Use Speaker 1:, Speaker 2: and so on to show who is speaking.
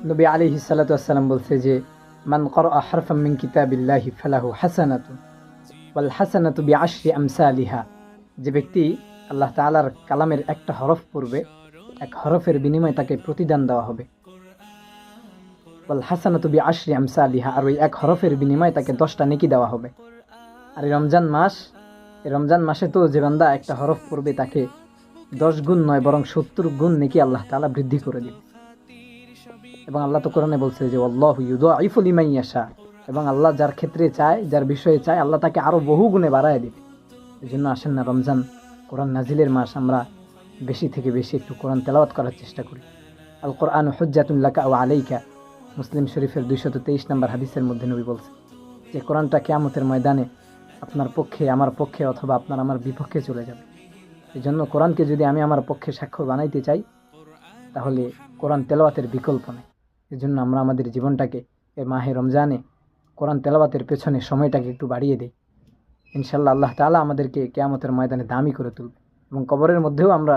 Speaker 1: নবী আলাইহিস সালাতু ওয়াসসালাম বলছে যে মান ক্বারাআ হারফাম মিন কিতাবিল্লাহি ফালাহু হাসানাতুন ওয়াল হাসানাতু বিআশরি আমসালিহা। যে ব্যক্তি আল্লাহ তাআলার কালামের একটা হরফ পড়বে, এক হরফের বিনিময়ে তাকে প্রতিদান দেওয়া হবে। ওয়াল হাসানাতু বিআশরি আমসালিহা, আর ওই এক হরফের বিনিময়ে তাকে 10টা নেকি দেওয়া হবে। আর এই রমজান মাসে তো যে বান্দা একটা হরফ পড়বে তাকে 10 গুণ নয় বরং 70 গুণ নেকি আল্লাহ তাআলা বৃদ্ধি করে দিবে। এবং আল্লাহ তো কোরআনে বলছে যে আল্লাহু ইউদাইফু লিমান ইয়াশা, এবং আল্লাহ যার ক্ষেত্রে চায়, যার বিষয়ে চায়, আল্লাহ তাকে আরো বহু গুণে বাড়ায় দিবে। এই জন্য আসেন না, রমজান কোরআন নাজিলের মাস, আমরা বেশি থেকে বেশি একটু কোরআন তেলাওয়াত করার চেষ্টা করি। আল কোরআন হুজ্জাতুন লাকা ওয়া আলাইকা, মুসলিম শরীফের 223 নম্বর হাদিসের মধ্যে নবী বলছে যে কোরআনটা কিয়ামতের ময়দানে আপনার পক্ষে, আমার পক্ষে, অথবা আপনার আমার বিপক্ষে চলে যাবে। এই জন্য কোরআনকে যদি আমি আমার পক্ষে সাক্ষ্য বানাইতে চাই, তাহলে কোরআন তেলাওয়াতের বিকল্প নেই। এই জন্য আমরা আমাদের জীবনটাকে এই মাহে রমজানে কোরআন তেলাওয়াতের পেছনে সময়টাকে একটু বাড়িয়ে দিই। ইনশাল্লাহ আল্লাহ তাআলা আমাদেরকে কিয়ামতের ময়দানে দামি করে তুলবে এবং কবরের মধ্যেও আমরা